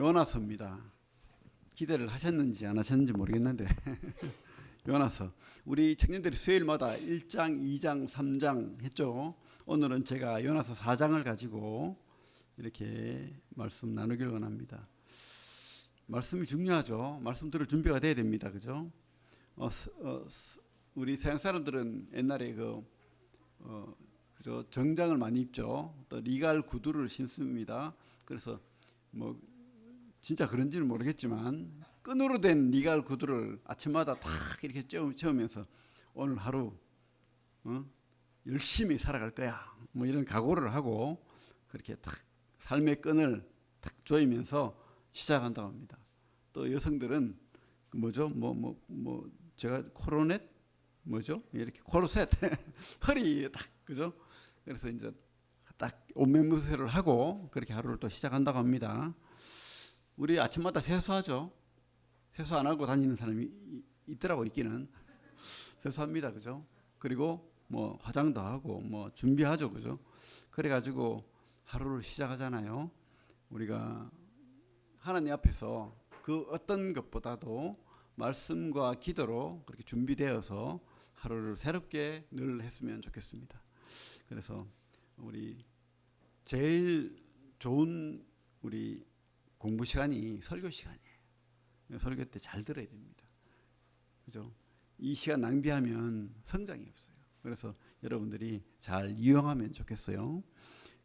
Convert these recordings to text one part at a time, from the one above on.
요나서입니다. 기대를 하셨는지 안 하셨는지 모르겠는데 요나서 우리 청년들이 수요일마다 1장, 2장, 3장 했죠. 오늘은 제가 요나서 4장을 가지고 이렇게 말씀 나누길 원합니다. 말씀이 중요하죠. 말씀 들을 준비가 돼야 됩니다. 그죠? 우리 서양 사람들은 옛날에 그죠? 정장을 많이 입죠. 또 리갈 구두를 신습니다. 그래서 뭐 진짜 그런지는 모르겠지만 끈으로 된 리갈 구두를 아침마다 탁 이렇게 채우면서 오늘 하루 열심히 살아갈 거야. 뭐 이런 각오를 하고 그렇게 탁 삶의 끈을 탁 조이면서 시작한다고 합니다. 또 여성들은 뭐죠? 제가 코로넷 뭐죠? 이렇게 코르셋 허리 딱 그죠? 그래서 이제 딱 옷매무새를 하고 그렇게 하루를 또 시작한다고 합니다. 우리 아침마다 세수하죠. 세수 안 하고 다니는 사람이 있더라고 있기는. 세수합니다. 그죠? 그리고 뭐 화장도 하고 뭐 준비하죠. 그죠? 그래 가지고 하루를 시작하잖아요. 우리가 하나님 앞에서 그 어떤 것보다도 말씀과 기도로 그렇게 준비되어서 하루를 새롭게 늘 했으면 좋겠습니다. 그래서 우리 제일 좋은 우리 공부 시간이 설교 시간이에요. 설교 때 잘 들어야 됩니다. 그죠? 이 시간 낭비하면 성장이 없어요. 그래서 여러분들이 잘 이용하면 좋겠어요.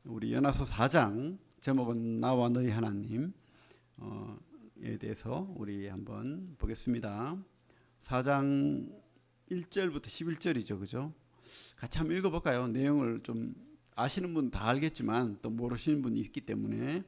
우리 요나서 4장 제목은 나와 너희 하나님에 대해서 우리 한번 보겠습니다. 4장 1절부터 11절이죠. 그죠? 같이 한번 읽어볼까요? 내용을 좀 아시는 분 다 알겠지만 또 모르시는 분이 있기 때문에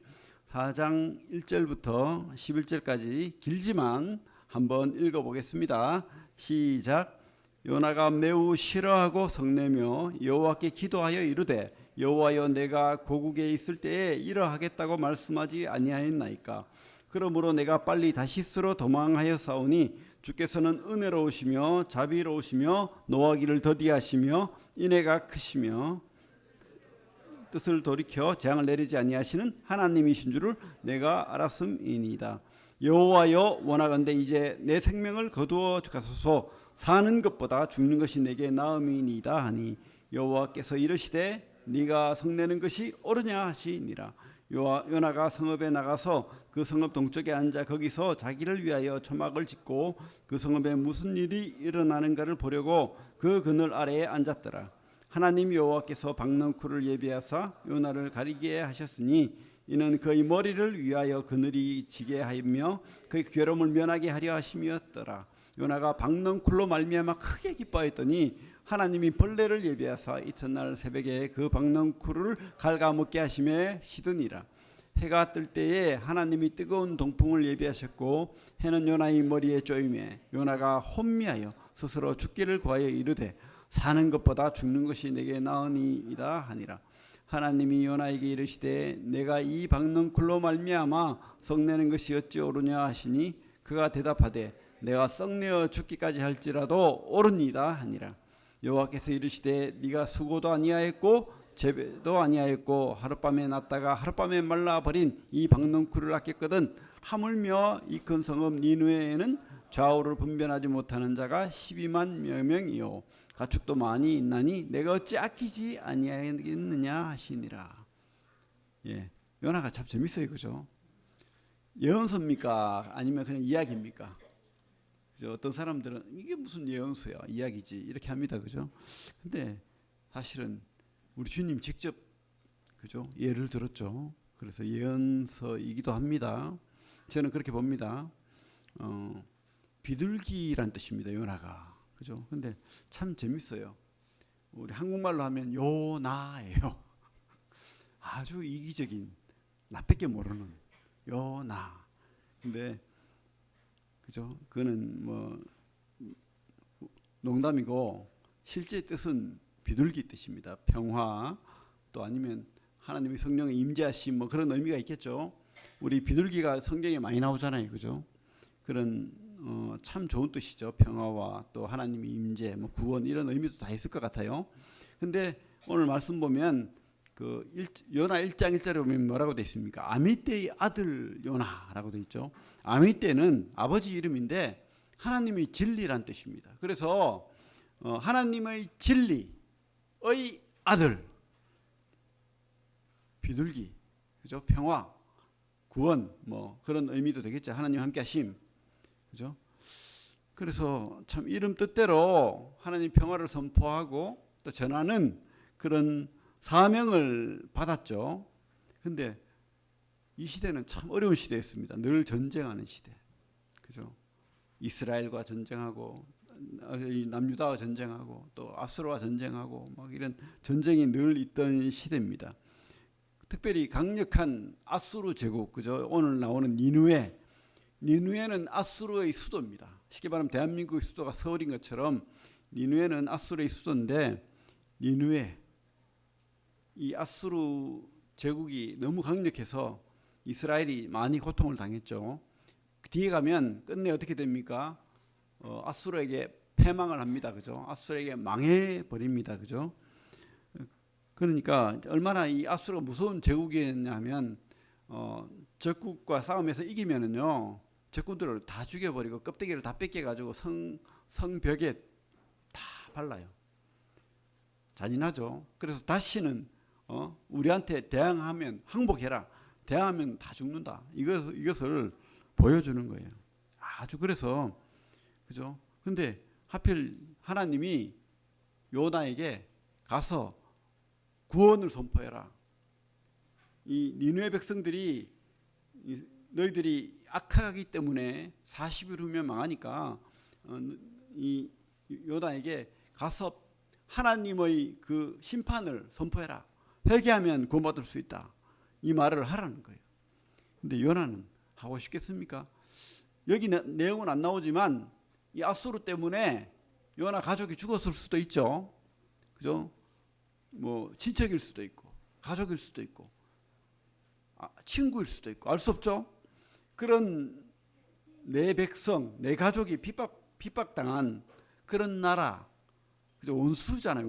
4장 1절부터 11절까지 길지만 한번 읽어보겠습니다. 시작. 요나가 매우 싫어하고 성내며 여호와께 기도하여 이르되 여호와여 내가 고국에 있을 때에 이러하겠다고 말씀하지 아니하였나이까. 그러므로 내가 빨리 다시스로 도망하였사오니 주께서는 은혜로우시며 자비로우시며 노하기를 더디하시며 인애가 크시며 뜻을 돌이켜 재앙을 내리지 아니하시는 하나님이신 줄을 내가 알았음이니이다. 여호와여 원하건대 이제 내 생명을 거두어 가소서. 사는 것보다 죽는 것이 내게 나음이니이다 하니 여호와께서 이르시되 네가 성내는 것이 옳으냐 하시니라. 요나가 성읍에 나가서 그 성읍 동쪽에 앉아 거기서 자기를 위하여 초막을 짓고 그 성읍에 무슨 일이 일어나는가를 보려고 그 그늘 아래에 앉았더라. 하나님 여호와께서 박넝쿨을 예비하사 요나를 가리게 하셨으니 이는 그의 머리를 위하여 그늘이 지게 하며 그의 괴로움을 면하게 하려 하심이었더라. 요나가 박넝쿨로 말미암아 크게 기뻐했더니 하나님이 벌레를 예비하사 이튿날 새벽에 그 박넝쿨을 갉아먹게 하심에 시드니라. 해가 뜰 때에 하나님이 뜨거운 동풍을 예비하셨고 해는 요나의 머리에 쪼임에 요나가 혼미하여 스스로 죽기를 구하여 이르되 사는 것보다 죽는 것이 내게 나으니이다 하니라. 하나님이 요나에게 이르시되 내가 이 박넝쿨로 말미암아 썩내는 것이 어찌 옳으냐 하시니 그가 대답하되 내가 썩내어 죽기까지 할지라도 옳으니이다 하니라. 여호와께서 이르시되 네가 수고도 아니하였고 재배도 아니하였고 하룻밤에 났다가 하룻밤에 말라버린 이 박넝쿨을 아꼈거든 하물며 이 큰 성읍 니느웨에는 좌우를 분별하지 못하는 자가 12만 명이요 가축도 많이 있나니 내가 어찌 아끼지 아니하겠느냐 하시니라. 예, 요나가 참 재밌어요. 그죠? 예언서입니까? 아니면 그냥 이야기입니까? 그죠? 어떤 사람들은 이게 무슨 예언서야 이야기지 이렇게 합니다. 그죠? 근데 사실은 우리 주님 직접 그죠? 예를 들었죠. 그래서 예언서이기도 합니다. 저는 그렇게 봅니다. 비둘기란 뜻입니다. 요나가. 그죠? 근데 참 재밌어요. 우리 한국말로 하면 요나예요. 아주 이기적인 나밖에 모르는 요나. 근데 그죠? 그는 뭐 농담이고 실제 뜻은 비둘기 뜻입니다. 평화 또 아니면 하나님의 성령의 임재하심 뭐 그런 의미가 있겠죠. 우리 비둘기가 성경에 많이 나오잖아요. 그죠? 그런 참 좋은 뜻이죠. 평화와 또 하나님의 임재, 뭐 구원 이런 의미도 다 있을 것 같아요. 근데 오늘 말씀 보면 요나 1장 1절에 보면 뭐라고 되어 있습니까? 아미떼의 아들 요나라고 되어 있죠. 아미떼는 아버지 이름인데 하나님의 진리란 뜻입니다. 그래서 하나님의 진리의 아들, 비둘기, 그죠? 평화, 구원, 뭐 그런 의미도 되겠죠. 하나님 함께하심, 그죠? 그래서 참 이름 뜻대로 하나님 평화를 선포하고 또 전하는 그런 사명을 받았죠. 근데 이 시대는 참 어려운 시대였습니다. 늘 전쟁하는 시대, 그죠? 이스라엘과 전쟁하고 남유다와 전쟁하고 또 아수르와 전쟁하고 막 이런 전쟁이 늘 있던 시대입니다. 특별히 강력한 아수르 제국, 그죠? 오늘 나오는 니누에는 아수르의 수도입니다. 쉽게 말하면 대한민국의 수도가 서울인 것처럼 니누에는 아수르의 수도인데, 니누에 이 아수르 제국이 너무 강력해서 이스라엘이 많이 고통을 당했죠. 뒤에 가면 끝내 어떻게 됩니까? 아수르에게 패망을 합니다. 그죠? 아수르에게 망해 버립니다. 그죠? 그러니까 얼마나 이 아수르가 무서운 제국이었냐면 적국과 싸움에서 이기면은요, 적군들을 다 죽여버리고 껍데기를 다 뺏겨가지고 성벽에 다 발라요. 잔인하죠. 그래서 다시는 우리한테 대항하면 항복해라, 대항하면 다 죽는다, 이것을 보여주는 거예요. 아주 그래서, 그죠? 근데 하필 하나님이 요나에게 가서 구원을 선포해라. 이 니느웨 백성들이 너희들이 악하기 때문에 40일 후면 망하니까 이 요나에게 가서 하나님의 그 심판을 선포해라. 회개하면 구원받을 수 있다. 이 말을 하라는 거예요. 근데 요나는 하고 싶겠습니까? 여기 내용은 안 나오지만 이 아수르 때문에 요나 가족이 죽었을 수도 있죠. 그죠? 뭐 친척일 수도 있고 가족일 수도 있고 친구일 수도 있고 알 수 없죠. 그런 내 백성, 내 가족이 핍박당한 그런 나라, 그죠? 원수잖아요.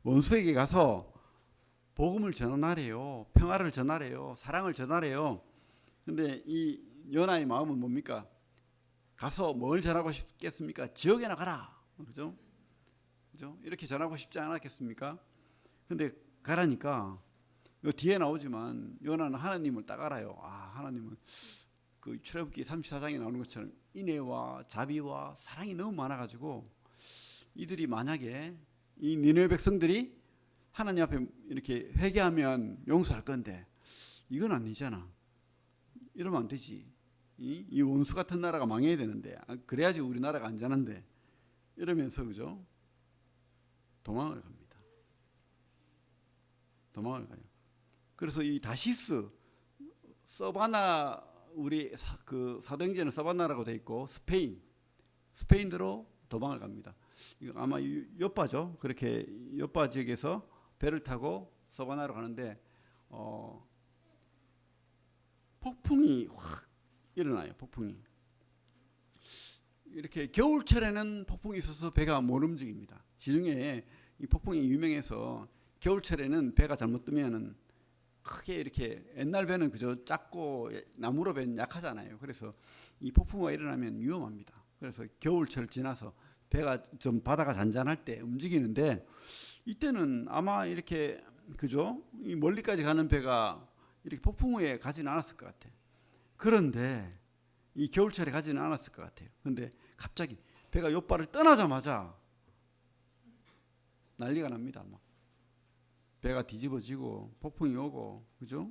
원수에게 가서 복음을 전하래요. 평화를 전하래요. 사랑을 전하래요. 근데 이 요나의 마음은 뭡니까? 가서 뭘 전하고 싶겠습니까? 지옥에나 가라. 그죠? 그죠? 이렇게 전하고 싶지 않았겠습니까? 근데 가라니까, 요 뒤에 나오지만 요나는 하나님을 딱 알아요. 하나님은 그 출애굽기 34장에 나오는 것처럼 인애와 자비와 사랑이 너무 많아가지고 이들이 만약에 이 니느웨 백성들이 하나님 앞에 이렇게 회개하면 용서할 건데 이건 아니잖아. 이러면 안 되지. 이 원수 같은 나라가 망해야 되는데, 그래야지 우리나라가 안전한데, 이러면서, 그죠? 도망을 갑니다. 도망을 가요. 그래서 이 다시스, 서바나, 우리 그 사도행전은 서바나라고 돼 있고 스페인으로 도망을 갑니다. 이거 아마 요빠죠. 그렇게 요빠 지역에서 배를 타고 서바나로 가는데 폭풍이 확 일어나요. 폭풍이. 이렇게 겨울철에는 폭풍이 있어서 배가 못 움직입니다. 지중해에 이 폭풍이 유명해서 겨울철에는 배가 잘못 뜨면은 크게 이렇게, 옛날 배는 그저 작고 나무로 배는 약하잖아요. 그래서 이 폭풍우가 일어나면 위험합니다. 그래서 겨울철 지나서 배가 좀 바다가 잔잔할 때 움직이는데, 이때는 아마 이렇게, 그죠? 이 멀리까지 가는 배가 이렇게 폭풍우에 가지는 않았을 것 같아요. 그런데 이 겨울철에 가지는 않았을 것 같아요. 근데 갑자기 배가 요바를 떠나자마자 난리가 납니다. 막 배가 뒤집어지고 폭풍이 오고, 그죠?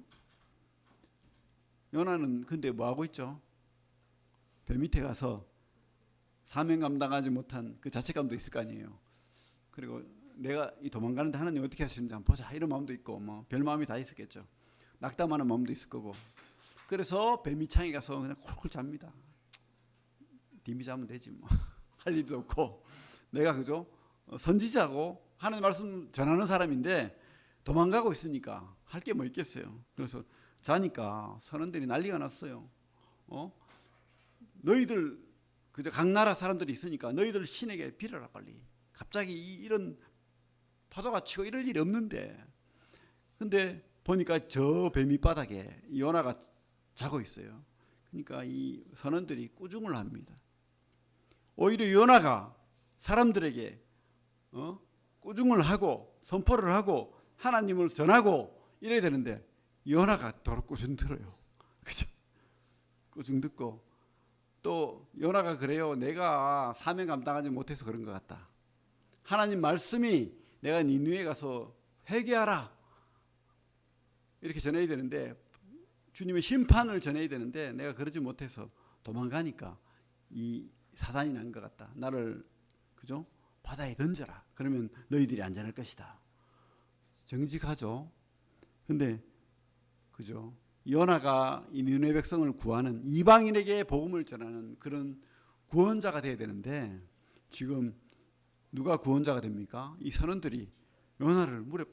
요나는 근데 뭐 하고 있죠? 배 밑에 가서 사명 감당하지 못한 그 자책감도 있을 거 아니에요. 그리고 내가 이 도망가는데 하나님 어떻게 하시는지 한번 보자, 이런 마음도 있고, 뭐 별 마음이 다 있었겠죠. 낙담하는 마음도 있을 거고. 그래서 배 밑창에 가서 그냥 콜콜 잡니다. 디미 자면 되지 뭐. 할 일도 없고, 내가, 그죠? 선지자고 하나님 말씀 전하는 사람인데 도망가고 있으니까 할 게 뭐 있겠어요. 그래서 자니까 선원들이 난리가 났어요. 너희들, 그저 각 나라 사람들이 있으니까 너희들 신에게 빌어라 빨리. 갑자기 이런 파도가 치고 이럴 일이 없는데. 근데 보니까 저 배 밑바닥에 요나가 자고 있어요. 그러니까 이 선원들이 꾸중을 합니다. 오히려 요나가 사람들에게 꾸중을 하고 선포를 하고 하나님을 전하고 이래야 되는데 요나가 도로 꾸중 들어요. 그죠? 꾸중 듣고 또 요나가 그래요. 내가 사명 감당하지 못해서 그런 것 같다. 하나님 말씀이 내가 니느웨 가서 회개하라 이렇게 전해야 되는데 주님의 심판을 전해야 되는데 내가 그러지 못해서 도망가니까 이 사단이 난 것 같다. 나를 그죠? 바다에 던져라. 그러면 너희들이 안전할 것이다. 정직하죠. 근데 그죠? 요나가 이 니느웨 백성을 구하는 이방인에게 복음을 전하는 그런 구원자가 돼야 되는데 지금 누가 구원자가 됩니까? 이 선원들이 요나를 물에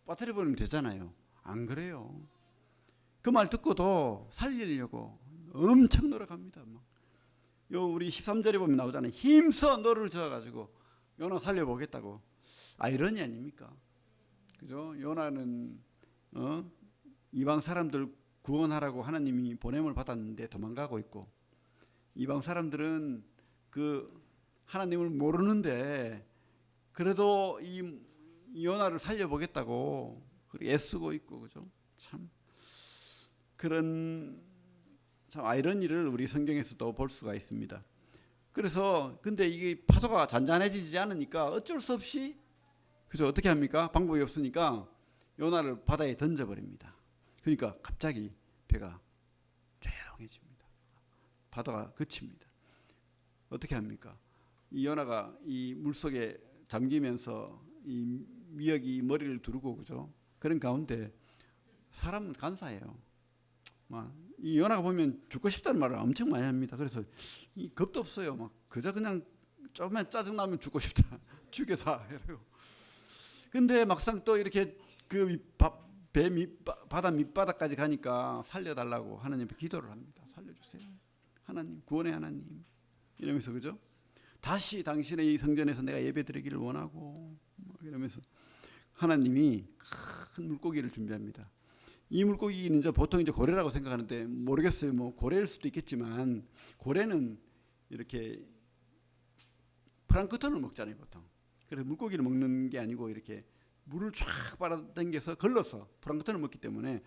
빠뜨려 버리면 되잖아요. 안 그래요. 그 말 듣고도 살리려고 엄청 노력합니다. 요 우리 13절에 보면 나오잖아요. 힘써 노를 저어가지고 요나 살려보겠다고. 아이러니 아닙니까? 그죠? 요나는 이방 사람들 구원하라고 하나님이 보냄을 받았는데 도망가고 있고 이방 사람들은 그 하나님을 모르는데 그래도 이 요나를 살려보겠다고 애쓰고 있고 그죠? 참 그런 참 아이러니를 우리 성경에서도 볼 수가 있습니다. 그래서 근데 이게 파도가 잔잔해지지 않으니까 어쩔 수 없이 그죠? 어떻게 합니까? 방법이 없으니까 요나를 바다에 던져버립니다. 그러니까 갑자기 배가 조용해집니다. 파도가 그칩니다. 어떻게 합니까? 이 요나가 이 물속에 잠기면서 이 미역이 머리를 두르고 그죠? 그런 가운데 사람은 간사해요. 이 요나가 보면 죽고 싶다는 말을 엄청 많이 합니다. 그래서 이 겁도 없어요. 막 그저 그냥 조금만 짜증 나면 죽고 싶다. 죽여다 이래요. 근데 막상 또 이렇게 그 바다 밑바닥까지 가니까 살려달라고 하나님께 기도를 합니다. 살려주세요. 하나님, 구원의 하나님. 이러면서 그죠? 다시 당신의 이 성전에서 내가 예배드리기를 원하고 이러면서 하나님이 큰 물고기를 준비합니다. 이 물고기는 이제 보통 이제 고래라고 생각하는데 모르겠어요. 뭐 고래일 수도 있겠지만 고래는 이렇게 플랑크톤을 먹잖아요, 보통. 그래서 물고기를 먹는 게 아니고 이렇게 물을 쫙 빨아당겨서 걸러서 플랑크톤을 먹기 때문에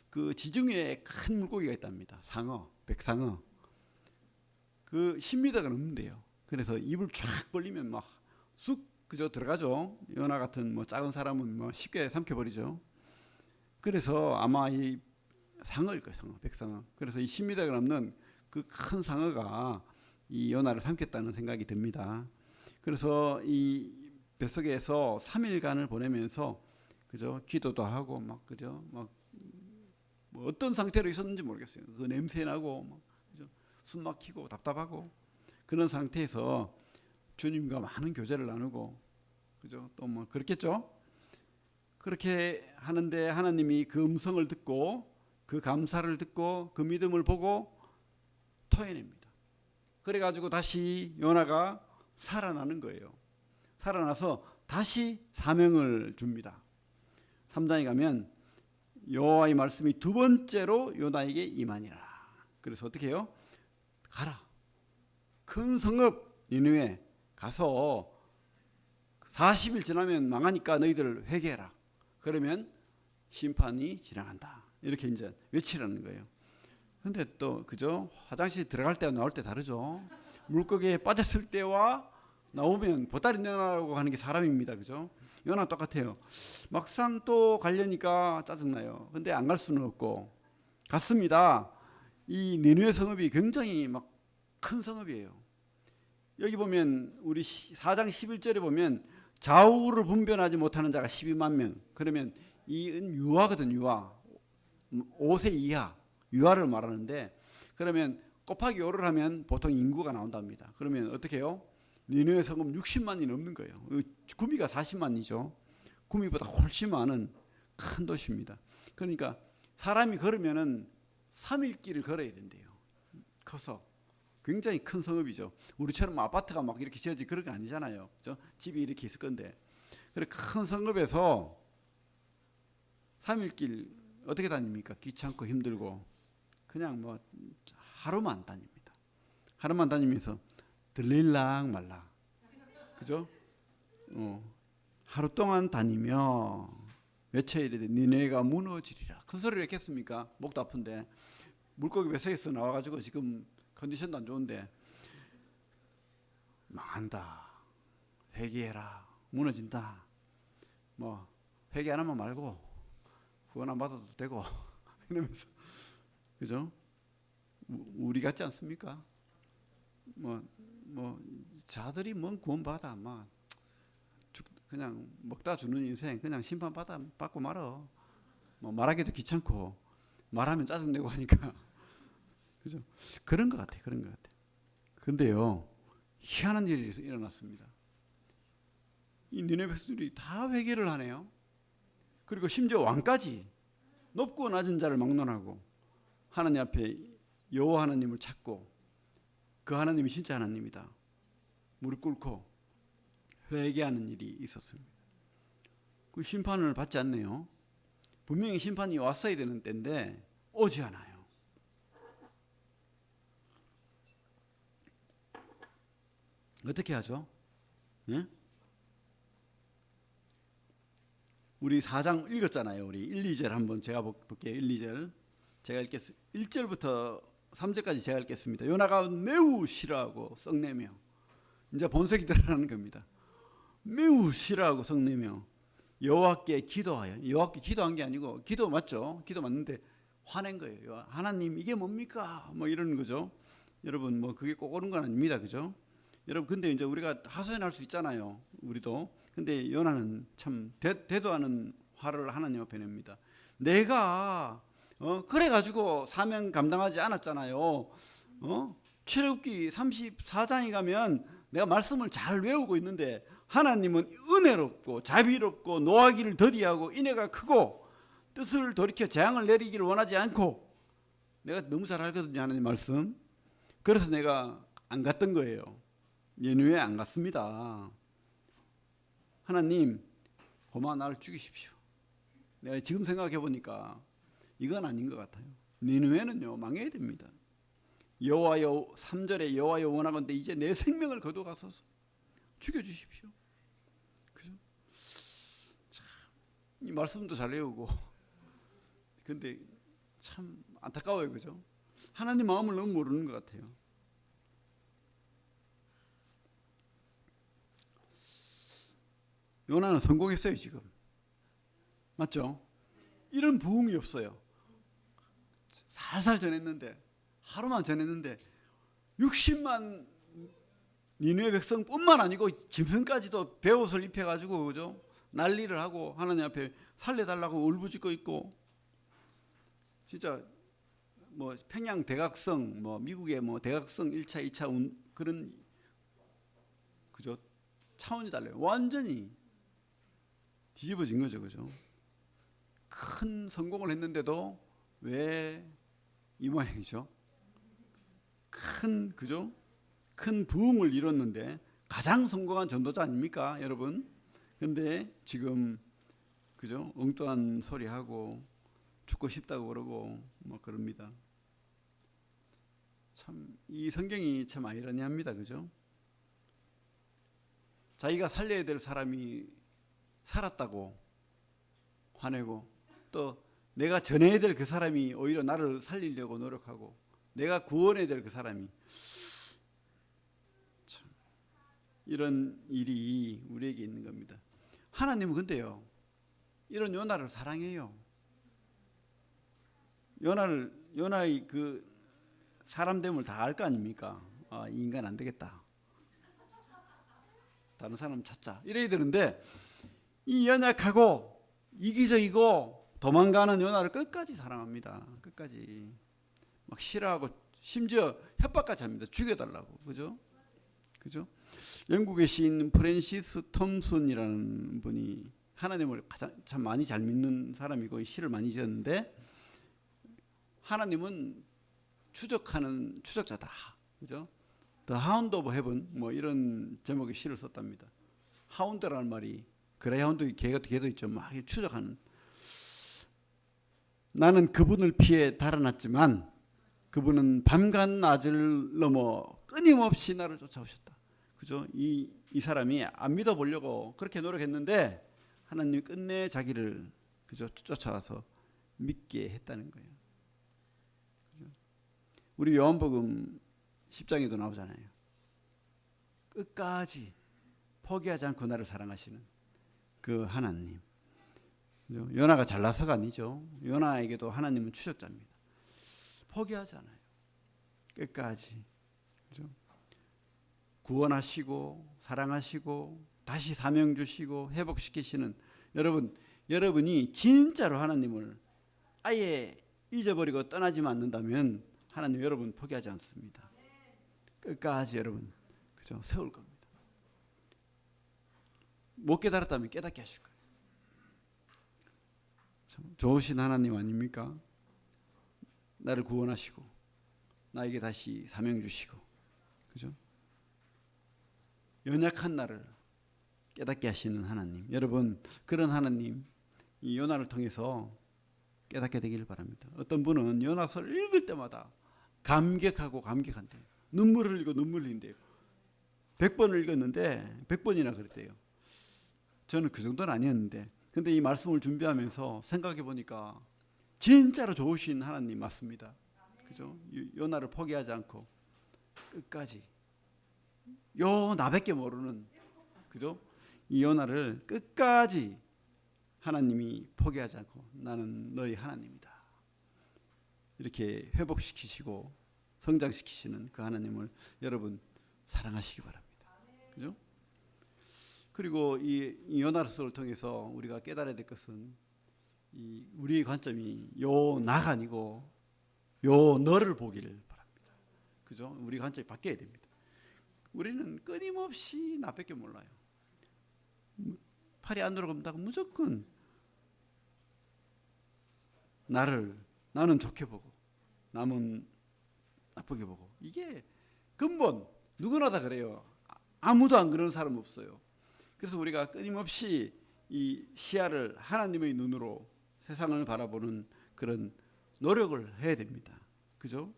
그 지중 위에 큰 물고기가 있답니다. 상어, 백상어. 그 10m가 넘는데요. 그래서 입을 쫙 벌리면 막 쑥 그저 들어가죠. 요나 같은 뭐 작은 사람은 뭐 쉽게 삼켜버리죠. 그래서 아마 이 상어일 거예요, 상어, 백상어. 그래서 이 10m가 넘는 그 큰 상어가 이 요나를 삼켰다는 생각이 듭니다. 그래서 이 뱃속에서 3일간을 보내면서 그죠? 기도도 하고 막 그죠? 막 뭐 어떤 상태로 있었는지 모르겠어요. 그 냄새 나고 막 그죠? 숨 막히고 답답하고 그런 상태에서 주님과 많은 교제를 나누고 그죠? 또 뭐 그렇겠죠? 그렇게 하는데 하나님이 그 음성을 듣고 그 감사를 듣고 그 믿음을 보고 토해냅니다. 그래가지고 다시 요나가 살아나는 거예요. 살아나서 다시 사명을 줍니다. 3장에 가면 여호와의 말씀이 두 번째로 요나에게 임하니라. 그래서 어떻게 해요? 가라. 큰 성읍 니느웨 가서 40일 지나면 망하니까 너희들 회개해라. 그러면 심판이 지나간다. 이렇게 이제 외치라는 거예요. 근데 또 그죠? 화장실 들어갈 때와 나올 때 다르죠. 물고기에 빠졌을 때와 나오면 보따리 내놔라고 하는 게 사람입니다. 그죠? 요나 똑같아요. 막상 또 가려니까 짜증나요. 근데 안 갈 수는 없고 갔습니다. 이 니느웨 성읍이 굉장히 막 큰 성읍이에요. 여기 보면 우리 4장 11절에 보면 좌우를 분별하지 못하는 자가 12만 명. 그러면 이은 유아거든, 유아. 5세 이하 유아를 말하는데 그러면 곱하기 5를 하면 보통 인구가 나온답니다. 그러면 어떻게 해요? 니느웨 성읍 60만이 넘는 거예요. 구미가 40만이죠. 구미보다 훨씬 많은 큰 도시입니다. 그러니까 사람이 걸으면은 3일 길을 걸어야 된대요. 커서 굉장히 큰 성읍이죠. 우리처럼 아파트가 막 이렇게 지어지 그런 게 아니잖아요. 그죠? 집이 이렇게 있을 건데. 그래 큰 성읍에서 3일길 어떻게 다닙니까? 귀찮고 힘들고 그냥 뭐 하루만 다닙니다. 하루만 다니면서 들릴랑 말라. 그죠? 하루 동안 다니며 외쳐 이르되 니네가 무너지리라. 큰 소리를 했겠습니까? 목도 아픈데 물고기 뱃속에서 나와가지고 지금 컨디션도 안 좋은데 망한다. 회개해라. 무너진다. 뭐 회개 안 하면 말고 구원 안 받아도 되고 이러면서 그죠? 우리 같지 않습니까? 뭐 자들이 뭔 구원 받아 막 그냥 먹다 주는 인생 그냥 심판 받고 말어. 뭐 말하기도 귀찮고 말하면 짜증내고 하니까 그죠? 그런 것 같아. 그런 것 같아. 근데요 희한한 일이 일어났습니다. 이 니네 백성들이 다 회개를 하네요. 그리고 심지어 왕까지 높고 낮은 자를 막론하고 하나님 앞에 여호와 하나님을 찾고 그 하나님이 진짜 하나님이다. 무릎 꿇고 회개하는 일이 있었습니다. 그 심판을 받지 않네요. 분명히 심판이 왔어야 되는 때인데 오지 않아요. 어떻게 하죠? 예? 우리 4장 읽었잖아요. 우리 1, 2절 한번 제가 볼게요. 1, 2절 제가 읽겠습니다. 1절부터 3절까지 제가 읽겠습니다. 요나가 매우 싫어하고 썩내며 이제 본색이 드러나는 겁니다. 매우 싫어하고 썩내며 여호와께 기도하여 여호와께 기도한 게 아니고 기도 맞죠? 기도 맞는데 화낸 거예요. 하나님 이게 뭡니까? 뭐 이러는 거죠. 여러분 뭐 그게 꼭 옳은 건 아닙니다. 그죠? 여러분 근데 이제 우리가 하소연할 수 있잖아요. 우리도. 근데 요나는 참 대도하는 화를 하나님 앞에 냅니다. 내가 그래가지고 사명 감당하지 않았잖아요. 출애굽기 34장에 가면 내가 말씀을 잘 외우고 있는데 하나님은 은혜롭고 자비롭고 노하기를 더디하고 인애가 크고 뜻을 돌이켜 재앙을 내리기를 원하지 않고 내가 너무 잘 알거든요. 하나님 말씀. 그래서 내가 안 갔던 거예요. 니느웨 안 갔습니다. 하나님 고마 나를 죽이십시오. 내가 지금 생각해 보니까 이건 아닌 것 같아요. 니느웨는요 망해야 됩니다. 여호와여 3절에 여호와여 원하건대 이제 내 생명을 거두가소서 죽여주십시오. 그죠? 참, 이 말씀도 잘 외우고 근데 참 안타까워요. 그죠? 하나님 마음을 너무 모르는 것 같아요. 요나는 성공했어요. 지금 맞죠? 이런 부흥이 없어요. 살살 전했는데 하루만 전했는데 60만 니느웨 백성뿐만 아니고 짐승까지도 베옷을 입혀가지고 그죠? 난리를 하고 하나님 앞에 살려달라고 울부짖고 있고 진짜 뭐 평양 대각성 뭐 미국의 뭐 대각성 1차 2차 그런 그죠? 차원이 달라요. 완전히 뒤집어진 거죠. 그죠? 큰 성공을 했는데도 왜 이 모양이죠? 그죠? 큰 부흥을 이뤘는데 가장 성공한 전도자 아닙니까, 여러분? 근데 지금 그죠? 엉뚱한 소리 하고 죽고 싶다고 그러고 뭐 그럽니다. 참 이 성경이 참 아이러니합니다. 그죠? 자기가 살려야 될 사람이 살았다고 화내고 또 내가 전해야 될 그 사람이 오히려 나를 살리려고 노력하고 내가 구원해야 될 그 사람이 참 이런 일이 우리에게 있는 겁니다. 하나님은 근데요 이런 요나를 사랑해요. 요나의 그 사람됨을 다 알 거 아닙니까? 아, 이 인간 안 되겠다. 다른 사람 찾자. 이래야 되는데 이 연약하고 이기적이고 도망가는 요나를 끝까지 사랑합니다. 끝까지 막 싫어하고 심지어 협박까지 합니다. 죽여달라고. 그죠? 그죠? 영국의 시인 프랜시스 톰슨이라는 분이 하나님을 참 많이 잘 믿는 사람이고 시를 많이 지었는데 하나님은 추적하는 추적자다. 그죠? The Hound of Heaven 뭐 이런 제목의 시를 썼답니다. 하운드라는 말이 그레이하운드 개도 있죠. 막 추적하는. 나는 그분을 피해 달아났지만 그분은 밤과 낮을 넘어 끊임없이 나를 쫓아오셨다. 그죠? 이 사람이 안 믿어보려고 그렇게 노력했는데 하나님이 끝내 자기를 그죠? 쫓아와서 믿게 했다는 거예요. 그죠? 우리 요한복음 10장에도 나오잖아요. 끝까지 포기하지 않고 나를 사랑하시는 그 하나님. 그죠? 요나가 잘나서가 아니죠. 요나에게도 하나님은 추적자입니다. 포기하지 않아요. 끝까지. 그죠? 구원하시고 사랑하시고 다시 사명 주시고 회복시키시는 여러분이 진짜로 하나님을 아예 잊어버리고 떠나지만 않는다면 하나님 여러분 포기하지 않습니다. 끝까지 여러분 그죠? 세울 겁니다. 못 깨달았다면 깨닫게 하실 거예요. 참 좋으신 하나님 아닙니까? 나를 구원하시고 나에게 다시 사명 주시고 그죠? 연약한 나를 깨닫게 하시는 하나님. 여러분 그런 하나님 이 요나를 통해서 깨닫게 되기를 바랍니다. 어떤 분은 요나서를 읽을 때마다 감격한대요. 눈물을 흘리고 눈물을 흘린대요. 100번을 읽었는데 100번이나 그랬대요. 저는 그 정도는 아니었는데 근데 이 말씀을 준비하면서 생각해 보니까 진짜로 좋으신 하나님 맞습니다. 그죠? 요나를 포기하지 않고 끝까지 요 나밖에 모르는 그죠? 이 요나를 끝까지 하나님이 포기하지 않고 나는 너희 하나님이다. 이렇게 회복시키시고 성장시키시는 그 하나님을 여러분 사랑하시기 바랍니다. 그죠? 그리고 이 요나서를 통해서 우리가 깨달아야 될 것은 우리의 관점이 요 나가 아니고 요 너를 보기를 바랍니다. 그죠? 우리 관점이 바뀌어야 됩니다. 우리는 끊임없이 나밖에 몰라요. 팔이 안 돌아간다고 무조건 나는 좋게 보고 남은 나쁘게 보고 이게 근본 누구나 다 그래요. 아무도 안 그러는 사람 없어요. 그래서 우리가 끊임없이 이 시야를 하나님의 눈으로 세상을 바라보는 그런 노력을 해야 됩니다. 그죠?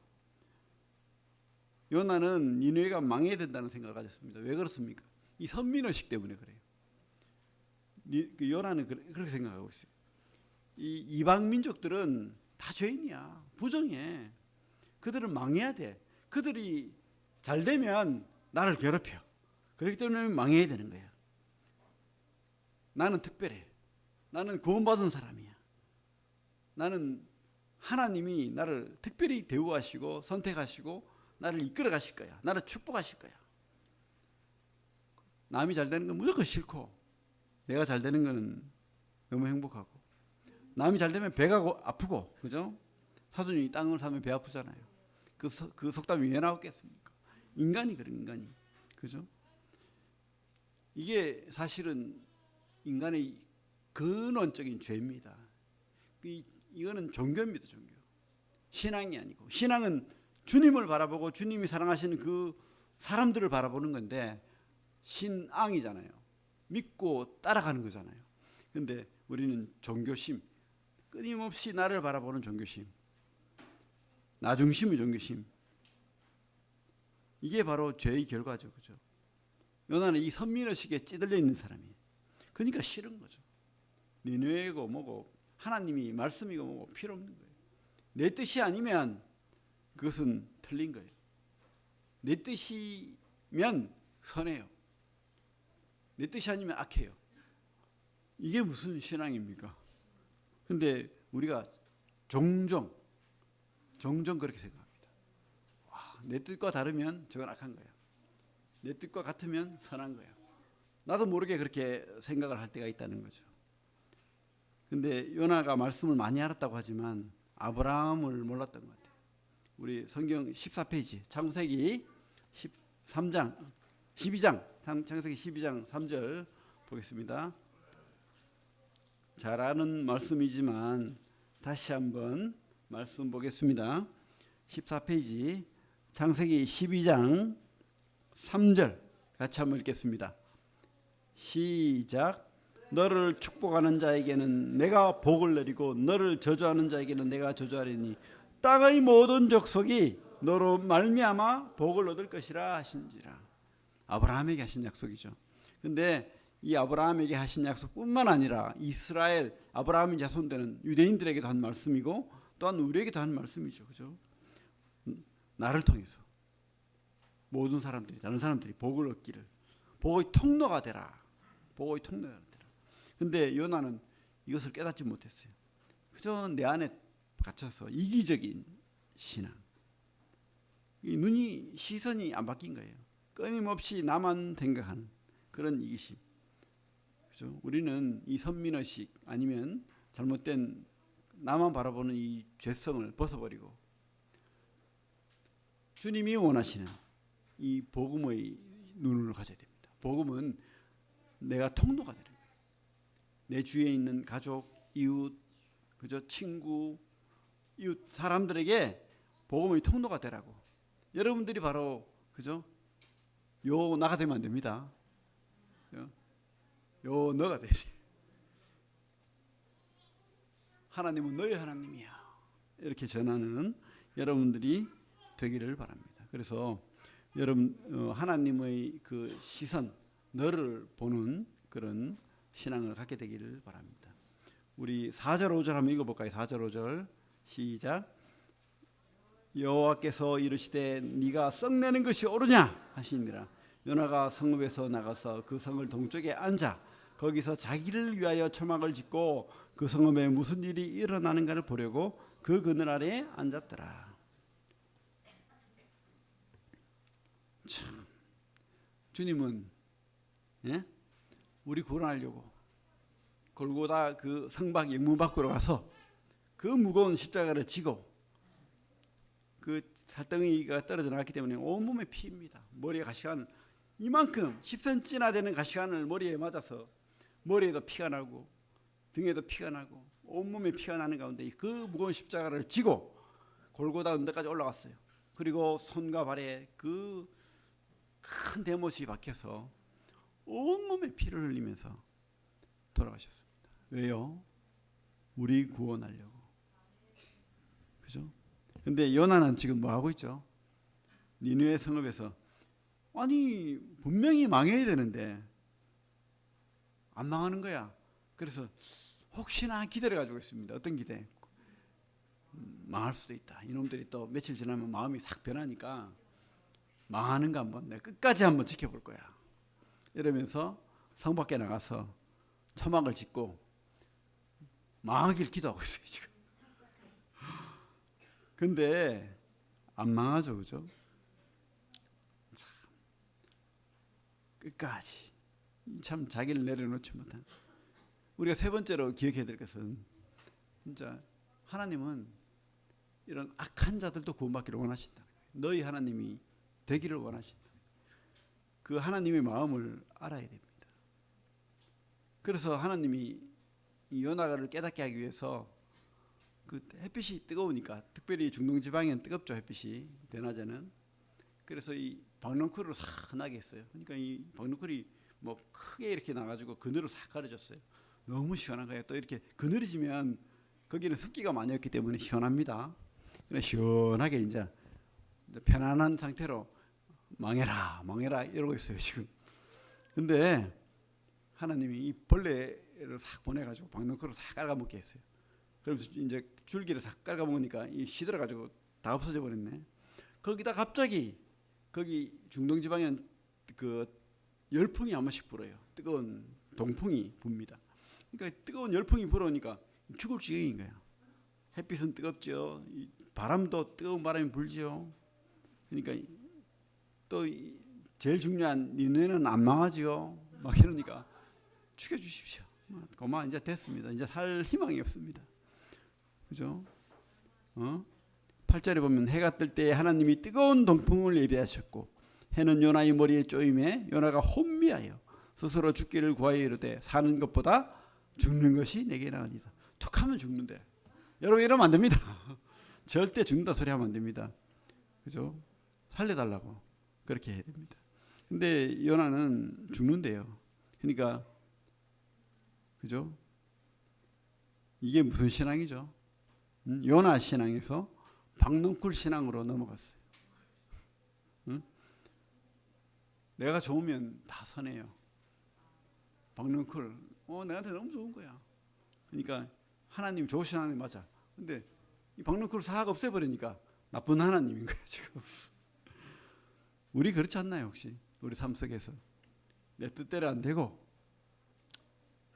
요나는 니느웨가 망해야 된다는 생각을 가졌습니다. 왜 그렇습니까? 이 선민의식 때문에 그래요. 요나는 그렇게 생각하고 있어요. 이 이방 민족들은 다 죄인이야. 부정해. 그들은 망해야 돼. 그들이 잘 되면 나를 괴롭혀. 그렇기 때문에 망해야 되는 거야. 나는 특별해. 나는 구원받은 사람이야. 나는 하나님이 나를 특별히 대우하시고 선택하시고 나를 이끌어 가실 거야. 나를 축복하실 거야. 남이 잘 되는 건 무조건 싫고 내가 잘 되는 건 너무 행복하고 남이 잘 되면 배가 아프고 그죠? 사돈이 땅을 사면 배 아프잖아요. 그 속담이 왜 나왔겠습니까? 인간이 그런 인간이 그죠? 이게 사실은 인간의 근원적인 죄입니다. 이거는 종교입니다. 종교. 신앙이 아니고 신앙은 주님을 바라보고 주님이 사랑하시는 그 사람들을 바라보는 건데 신앙이잖아요. 믿고 따라가는 거잖아요. 그런데 우리는 종교심, 끊임없이 나를 바라보는 종교심, 나 중심의 종교심. 이게 바로 죄의 결과죠. 그죠? 요나는 이 선민의식에 찌들려 있는 사람이에요. 그러니까 싫은 거죠. 니느웨고 뭐고 하나님이 말씀이고 뭐고 필요 없는 거예요. 내 뜻이 아니면 그것은 틀린 거예요. 내 뜻이면 선해요. 내 뜻이 아니면 악해요. 이게 무슨 신앙입니까? 근데 우리가 종종 그렇게 생각합니다. 와, 내 뜻과 다르면 저건 악한 거야. 내 뜻과 같으면 선한 거야. 나도 모르게 그렇게 생각을 할 때가 있다는 거죠. 근데 요나가 말씀을 많이 알았다고 하지만 아브라함을 몰랐던 것 같아요. 우리 성경 14페이지 창세기 12장 3절 보겠습니다. 잘 아는 말씀이지만 다시 한번 말씀 보겠습니다. 14페이지 창세기 12장 3절 같이 한번 읽겠습니다. 시작. 너를 축복하는 자에게는 내가 복을 내리고 너를 저주하는 자에게는 내가 저주하리니 땅의 모든 족속이 너로 말미암아 복을 얻을 것이라 하신지라. 아브라함에게 하신 약속이죠. 근데 이 아브라함에게 하신 약속뿐만 아니라 이스라엘 아브라함의 자손되는 유대인들에게도 한 말씀이고 또한 우리에게도 한 말씀이죠. 그죠? 나를 통해서 모든 사람들이 다른 사람들이 복을 얻기를 복의 통로가 되라. 복의 통로가 되라. 근데 요나는 이것을 깨닫지 못했어요. 그저 내 안에 갇혀서 이기적인 신앙. 이 눈이 시선이 안 바뀐 거예요. 끊임없이 나만 생각하는 그런 이기심. 그죠? 우리는 이 선민의식 아니면 잘못된 나만 바라보는 이 죄성을 벗어버리고 주님이 원하시는 이 복음의 눈을 가져야 됩니다. 복음은 내가 통로가 되는 거예요. 내 주위에 있는 가족, 이웃, 그죠? 친구, 이웃 사람들에게 복음의 통로가 되라고. 여러분들이 바로 그죠? 요 나가 되면 안 됩니다. 요 너가 되지. 하나님은 너의 하나님이야. 이렇게 전하는 여러분들이 되기를 바랍니다. 그래서 여러분 하나님의 그 시선, 너를 보는 그런 신앙을 갖게 되기를 바랍니다. 우리 4절 5절 한번 읽어볼까요? 4절 5절 시작. 여호와께서 이르시되 네가 썩내는 것이 옳으냐 하시니라. 요나가 성읍에서 나가서 그 성을 동쪽에 앉아 거기서 자기를 위하여 초막을 짓고 그 성읍에 무슨 일이 일어나는가를 보려고 그 그늘 아래에 앉았더라. 참, 주님은 우리 구원하려고 골고다 그 성박 영문 밖으로 가서 그 무거운 십자가를 지고 그 살덩이가 떨어져 나갔기 때문에 온몸에 피입니다. 머리에 가시관 이만큼 10cm나 되는 가시관을 머리에 맞아서 머리에도 피가 나고 등에도 피가 나고 온몸에 피가 나는 가운데 그 무거운 십자가를 지고 골고다 언덕까지 올라갔어요. 그리고 손과 발에 그 큰 대못이 박혀서 온몸에 피를 흘리면서 돌아가셨습니다. 왜요? 우리 구원하려고. 그죠? 근데 요나는 지금 뭐 하고 있죠? 니느웨 성읍에서 아니 분명히 망해야 되는데 안 망하는 거야. 그래서 혹시나 기대를 가지고 있습니다. 어떤 기대? 망할 수도 있다. 이놈들이 또 며칠 지나면 마음이 싹 변하니까 망하는가 한번 내가 끝까지 한번 지켜볼 거야. 이러면서 성 밖에 나가서 초막을 짓고 망하길 기도하고 있어요 지금. 근데 안 망하죠, 그죠? 참, 끝까지 참 자기를 내려놓지 못한. 우리가 세 번째로 기억해야 될 것은 진짜 하나님은 이런 악한 자들도 구원받기를 원하신다. 너희 하나님이 되기를 원하신다. 그 하나님의 마음을 알아야 됩니다. 그래서 하나님이 이 요나를 깨닫게 하기 위해서 그 햇빛이 뜨거우니까 특별히 중동 지방에는 뜨겁죠, 햇빛이 대낮에는. 그래서 이 박넝쿨로 싹 나게 했어요. 그러니까 이 박넝쿨이 뭐 크게 이렇게 나가지고 그늘을 싹 가려졌어요. 너무 시원한 거예요. 또 이렇게 그늘이 지면 거기는 습기가 많이 없기 때문에 시원합니다. 그래 시원하게 이제 편안한 상태로 망해라 이러고 있어요 지금. 근데 하나님이 이 벌레를 싹 보내가지고 박넝쿨을 싹 깔아먹게 했어요. 그러면서 이제 줄기를 싹 깔아먹으니까 이 시들어가지고 다 없어져 버렸네. 거기다 갑자기 거기 중동 지방에는 그 열풍이 한 번씩 불어요. 뜨거운 동풍이 붑니다. 그러니까 뜨거운 열풍이 불어오니까 죽을 지경인 거야. 햇빛은 뜨겁죠. 바람도 뜨거운 바람이 불죠. 그러니까 또 제일 중요한 니네는 안 망하지요. 막 이러니까 죽여주십시오. 그만 이제 됐습니다. 이제 살 희망이 없습니다. 그죠? 8절에 보면 해가 뜰 때 하나님이 뜨거운 동풍을 예비하셨고 해는 요나의 머리에 쪼임에 요나가 혼미하여 스스로 죽기를 구하여 이르되 사는 것보다 죽는 것이 내게 나으니라. 툭하면 죽는데 여러분 이러면 안 됩니다. 절대 죽는다 소리 하면 안 됩니다. 그죠? 살려달라고 그렇게 해야 됩니다. 근데 요나는 죽는데요. 그러니까 그죠? 이게 무슨 신앙이죠? 요나 신앙에서 박농쿨 신앙으로 넘어갔어요. 내가 좋으면 다 선해요. 박농쿨, 내한테 너무 좋은 거야. 그러니까 하나님 좋으신 하나님 맞아. 근데 이 박농쿨 사학 없애버리니까 나쁜 하나님인 거야 지금. 우리 그렇지 않나요 혹시? 우리 삶 속에서 내 뜻대로 안 되고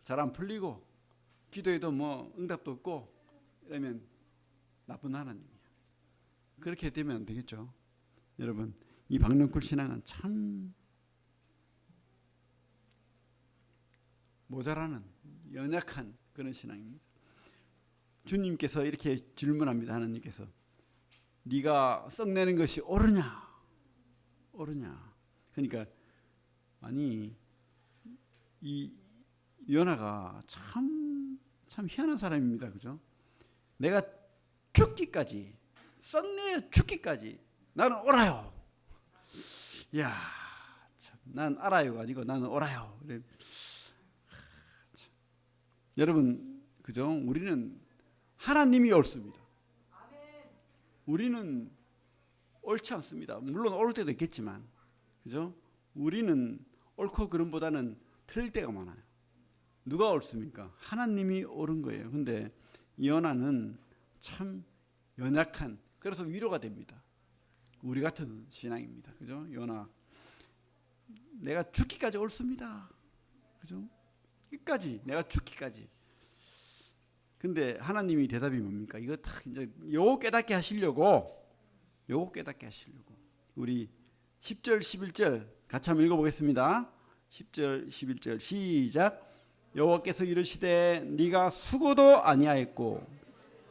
잘 안 풀리고 기도해도 뭐 응답도 없고 이러면 나쁜 하나님이야. 그렇게 되면 안 되겠죠. 여러분, 이 박농쿨 신앙은 참 모자라는 연약한 그런 신앙입니다. 주님께서 이렇게 질문합니다. 하나님께서 네가 썩내는 것이 옳으냐? 그러니까 아니 이 요나가 참 희한한 사람입니다. 그죠? 내가 죽기까지 썩내 죽기까지 나는 옳아요. 야, 참, 난 알아요가 아니고 나는 옳아요. 그래. 여러분, 그죠? 우리는 하나님이 옳습니다. 우리는 옳지 않습니다. 물론 옳을 때도 있겠지만, 그죠? 우리는 옳고 그름보다는 틀릴 때가 많아요. 누가 옳습니까? 하나님이 옳은 거예요. 근데 요나는 참 연약한, 그래서 위로가 됩니다. 우리 같은 신앙입니다. 그죠? 요나, 내가 죽기까지 옳습니다. 그죠? 끝까지, 내가 죽기까지. 근데 하나님이 대답이 뭡니까? 이거 딱 이제 요거 깨닫게 하시려고 우리 10절 11절 같이 한번 읽어보겠습니다. 10절 11절 시작. 여호와께서 이르시되 네가 수고도 아니하였고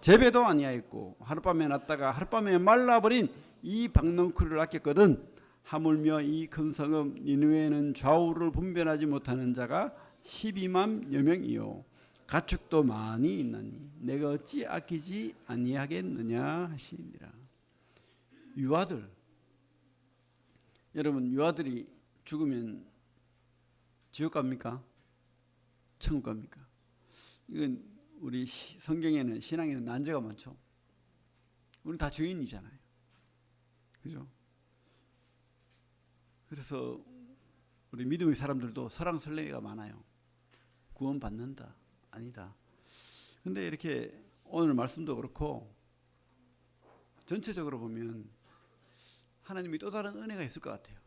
재배도 아니하였고 하룻밤에 났다가 하룻밤에 말라버린 이 박농쿨을 아꼈거든. 하물며 이 큰 성읍 니느웨는 좌우를 분별하지 못하는 자가 12만 여명이요 가축도 많이 있나니 내가 어찌 아끼지 아니하겠느냐 하시니라. 유아들, 여러분 유아들이 죽으면 지옥 갑니까? 천국 갑니까? 이건 우리 성경에는 신앙에는 난제가 많죠. 우리는 다 죄인이잖아요. 그죠? 그래서 우리 믿음의 사람들도 설왕설래가 많아요. 구원받는다. 아니다. 근데 이렇게 오늘 말씀도 그렇고 전체적으로 보면 하나님이 또 다른 은혜가 있을 것 같아요.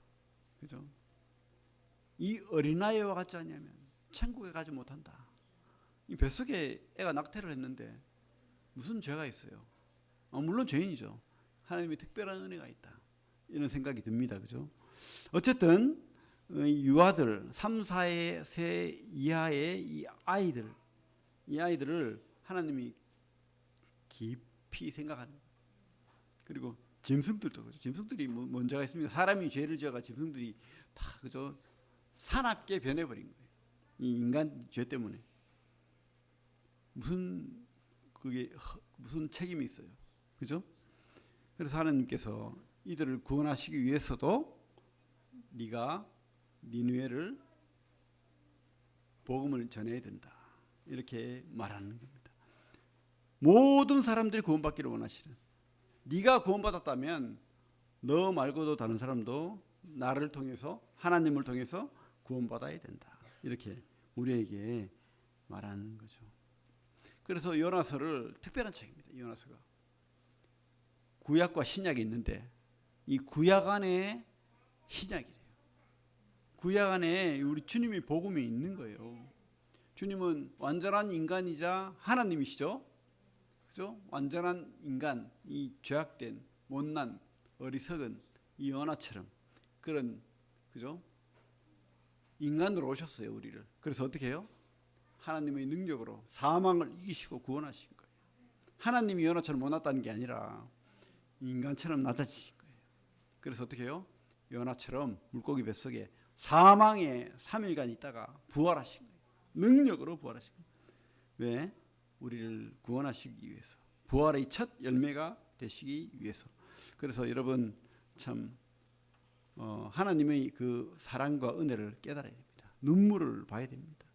그죠? 이 어린아이와 같지 않냐면 천국에 가지 못한다. 이 뱃속에 애가 낙태를 했는데 무슨 죄가 있어요? 물론 죄인이죠. 하나님이 특별한 은혜가 있다. 이런 생각이 듭니다. 그죠? 어쨌든 유아들 3, 4세 이하의 이 아이들을 하나님이 깊이 생각하는. 그리고 짐승들도 그죠. 짐승들이 뭔 죄가 있습니까? 사람이 죄를 지어가 짐승들이 다 그죠 사납게 변해버린 거예요. 이 인간 죄 때문에 무슨 책임이 있어요, 그죠? 그래서 하나님께서 이들을 구원하시기 위해서도 네가 니느웨를 복음을 전해야 된다. 이렇게 말하는 겁니다. 모든 사람들이 구원받기를 원하시는. 네가 구원받았다면 너 말고도 다른 사람도 나를 통해서 하나님을 통해서 구원받아야 된다. 이렇게 우리에게 말하는 거죠. 그래서 요나서를 특별한 책입니다. 요나서가 구약과 신약이 있는데 이 구약 안에 신약이래요. 구약 안에 우리 주님의 복음이 있는 거예요. 주님은 완전한 인간이자 하나님이시죠. 그죠? 완전한 인간, 이 죄악된 못난 어리석은 이 요나처럼 그런 그죠? 인간으로 오셨어요, 우리를. 그래서 어떻게 해요? 하나님의 능력으로 사망을 이기시고 구원하신 거예요. 하나님이 요나처럼 못났다는 게 아니라 인간처럼 낮아지신 거예요. 그래서 어떻게 해요? 요나처럼 물고기 뱃속에 사망에 3일간 있다가 부활하신 거예요. 능력으로 부활하신 거예요. 왜? 우리를 구원하시기 위해서. 부활의 첫 열매가 되시기 위해서. 그래서 여러분 참 하나님의 그 사랑과 은혜를 깨달아야 됩니다. 눈물을 봐야 됩니다.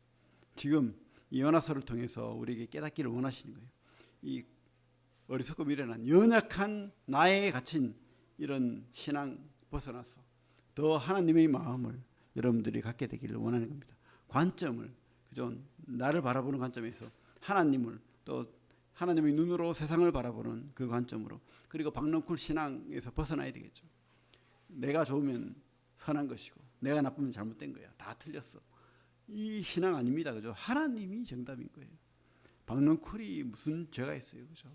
지금 이 요나서를 통해서 우리에게 깨닫기를 원하시는 거예요. 이 어리석고 미련한 연약한 나에 갇힌 이런 신앙 벗어나서 더 하나님의 마음을 여러분들이 갖게 되기를 원하는 겁니다. 관점을, 그죠? 나를 바라보는 관점에서 하나님을, 또 하나님의 눈으로 세상을 바라보는 그 관점으로, 그리고 박넝쿨 신앙에서 벗어나야 되겠죠. 내가 좋으면 선한 것이고 내가 나쁘면 잘못된 거야, 다 틀렸어, 이 신앙 아닙니다. 그죠? 하나님이 정답인 거예요. 박넝쿨이 무슨 죄가 있어요, 그죠?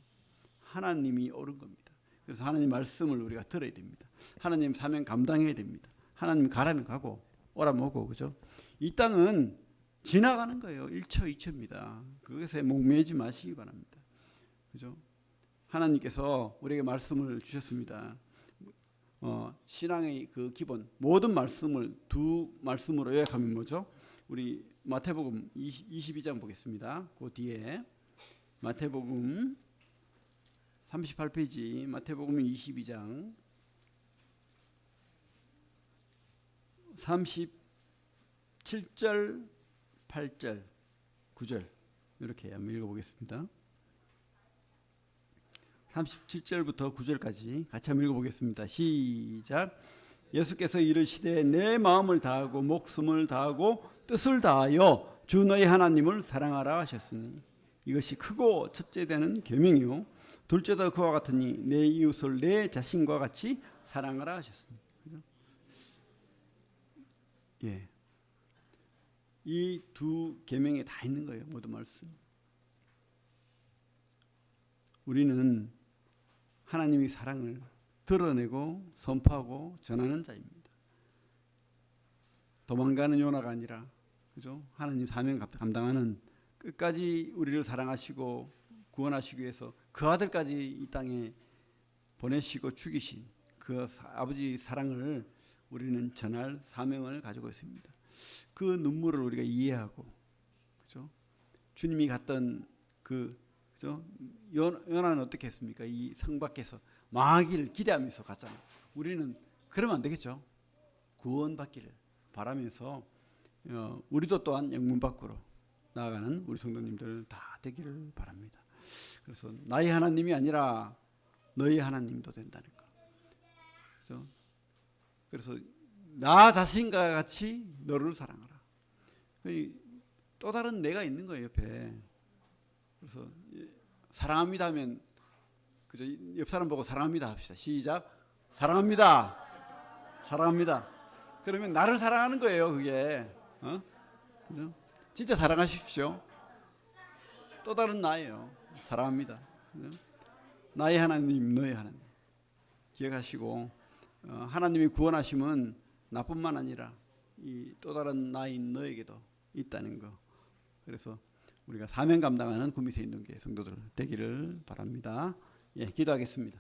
하나님이 옳은 겁니다. 그래서 하나님 말씀을 우리가 들어야 됩니다. 하나님 사명 감당해야 됩니다. 하나님 가라면 가고 오라면 오고, 그죠? 이 땅은 지나가는 거예요. 1초 2초입니다. 그것에 목매지 마시기 바랍니다. 그죠? 하나님께서 우리에게 말씀을 주셨습니다. 신앙의 그 기본 모든 말씀을 두 말씀으로 요약하면 뭐죠? 우리 마태복음 22장 보겠습니다. 그 뒤에 마태복음 38페이지 마태복음 22장 37절 8절 9절 이렇게 한번 읽어보겠습니다. 37절부터 9절까지 같이 한번 읽어보겠습니다. 시작. 예수께서 이르시되 내 마음을 다하고 목숨을 다하고 뜻을 다하여 주 너희 하나님을 사랑하라 하셨으니 이것이 크고 첫째 되는 계명이요 둘째도 그와 같으니 내 이웃을 내 자신과 같이 사랑하라 하셨으니. 예, 이 두 계명에 다 있는 거예요. 모든 말씀. 우리는 하나님의 사랑을 드러내고 선포하고 전하는 자입니다. 도망가는 요나가 아니라, 그죠? 하나님 사명 감당하는, 끝까지 우리를 사랑하시고 구원하시기 위해서 그 아들까지 이 땅에 보내시고 죽이신 그 아버지 사랑을 우리는 전할 사명을 가지고 있습니다. 그 눈물을 우리가 이해하고, 그죠? 주님이 갔던 그죠? 요나는 어떻게 했습니까? 이 성 밖에서 망하기를 기대하면서 갔잖아요. 우리는 그러면 안 되겠죠. 구원받기를 바라면서 우리도 또한 영문 밖으로 나아가는 우리 성도님들 다 되기를 바랍니다. 그래서 나의 하나님이 아니라 너희 하나님도 된다는 거. 그렇죠? 그래서 나 자신과 같이 너를 사랑하라. 또 다른 내가 있는 거예요, 옆에. 그래서 사랑합니다 하면, 그죠? 옆 사람 보고 사랑합니다 합시다. 시작. 사랑합니다. 사랑합니다. 그러면 나를 사랑하는 거예요, 그게. 그죠? 진짜 사랑하십시오. 또 다른 나예요. 사랑합니다. 그죠? 나의 하나님, 너의 하나님. 기억하시고, 하나님이 구원하심은 나뿐만 아니라 이 또 다른 나인 너에게도 있다는 거. 그래서 우리가 사명 감당하는 구미세인동교회 성도들 되기를 바랍니다. 예, 기도하겠습니다.